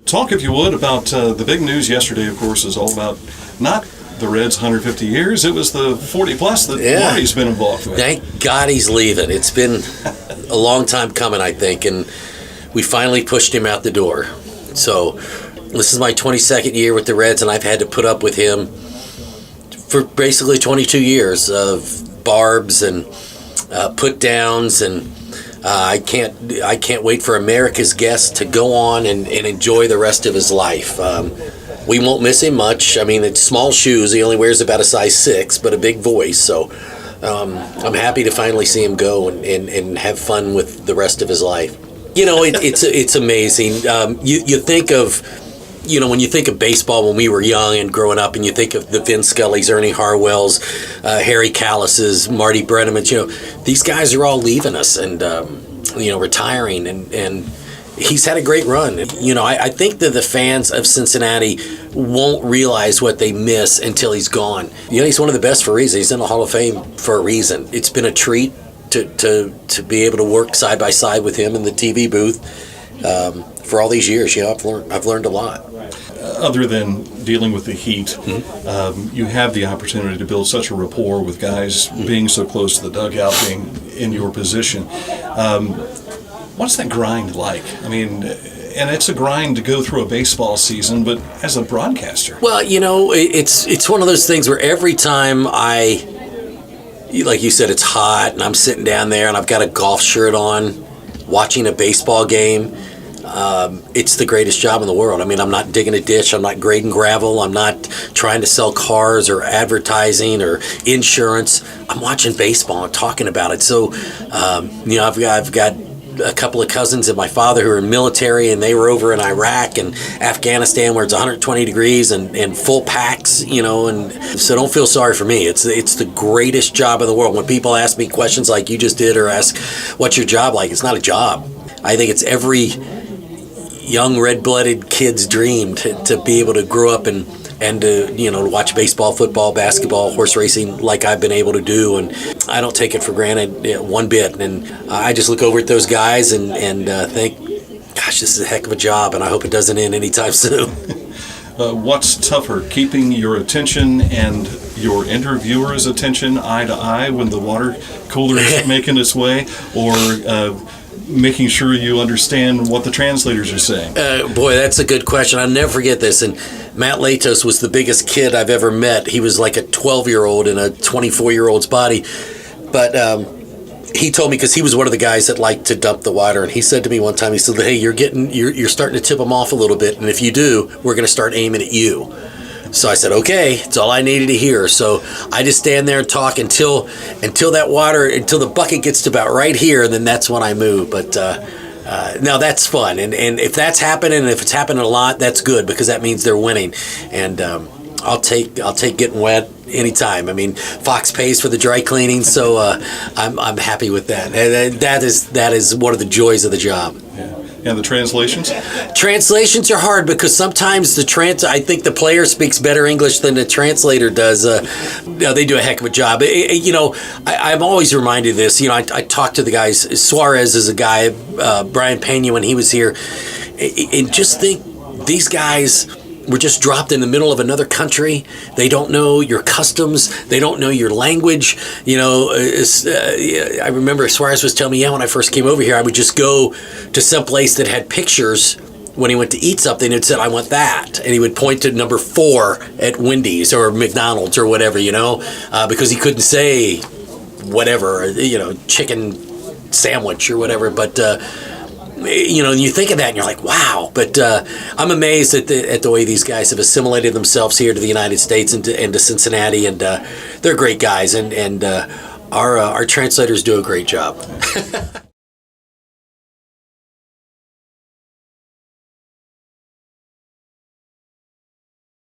Talk, if you would, about the big news yesterday, of course, is all about not the Reds' 150 years. It was the 40-plus that Marty's been involved with. Thank God he's leaving. It's been a long time coming, I think, and we finally pushed him out the door. So this is my 22nd year with the Reds, and I've had to put up with him for basically 22 years of barbs and put-downs, and I can't wait for America's guest to go on and enjoy the rest of his life. We won't miss him much. I mean, it's small shoes. He only wears about a size 6, but a big voice. So I'm happy to finally see him go and have fun with the rest of his life. You know, it's amazing. You think of, when you think of baseball when we were young and growing up, and you think of the Vin Scullys, Ernie Harwells, Harry Callises, Marty Brennaman, these guys are all leaving us and, retiring, and he's had a great run. I think that the fans of Cincinnati won't realize what they miss until he's gone. He's one of the best for a reason. He's in the Hall of Fame for a reason. It's been a treat to be able to work side by side with him in the TV booth for all these years. I've learned a lot. Other than dealing with the heat, you have the opportunity to build such a rapport with guys being so close to the dugout, being in your position. What's that grind like? I mean, and it's a grind to go through a baseball season, but as a broadcaster. Well, it's one of those things where every time like you said, it's hot, and I'm sitting down there, and I've got a golf shirt on, watching a baseball game. It's the greatest job in the world. I mean, I'm not digging a ditch. I'm not grading gravel. I'm not trying to sell cars or advertising or insurance. I'm watching baseball and talking about it. So, I've got a couple of cousins of my father who are military, and they were over in Iraq and Afghanistan where it's 120 degrees and full packs, and so don't feel sorry for me. It's the greatest job in the world. When people ask me questions like you just did, or ask, what's your job like? It's not a job. I think it's every young red-blooded kid's dream to be able to grow up and to watch baseball, football, basketball, horse racing like I've been able to do, and I don't take it for granted one bit. And I just look over at those guys and think, gosh, this is a heck of a job, and I hope it doesn't end anytime soon. What's tougher, keeping your attention and your interviewer's attention eye to eye when the water cooler is making its way, or making sure you understand what the translators are saying? Boy, that's a good question. I'll never forget this. And Matt Latos was the biggest kid I've ever met. He was like a 12-year-old in a 24-year-old's body. But he told me, because he was one of the guys that liked to dump the water, and he said to me one time, he said, hey, you're starting to tip them off a little bit, and if you do, we're going to start aiming at you. So I said, okay, it's all I needed to hear. So I just stand there and talk until the bucket gets to about right here, and then that's when I move. But now that's fun. And if that's happening, and if it's happening a lot, that's good, because that means they're winning. And I'll take getting wet anytime. I mean, Fox pays for the dry cleaning, so I'm happy with that. And that is one of the joys of the job. Yeah. And the translations? Translations are hard, because sometimes I think the player speaks better English than the translator does. They do a heck of a job. I'm always reminded of this. I talk to the guys. Suarez is a guy, Brian Pena when he was here, and just think, these guys were just dropped in the middle of another country. They don't know your customs. They don't know your language. I remember Suarez was telling me, when I first came over here, I would just go to some place that had pictures when he went to eat something and said, I want that. And he would point to number 4 at Wendy's or McDonald's or whatever, because he couldn't say whatever, chicken sandwich or whatever. But, you think of that and you're like, wow. But I'm amazed at the way these guys have assimilated themselves here to the United States and to Cincinnati, and they're great guys, and our translators do a great job.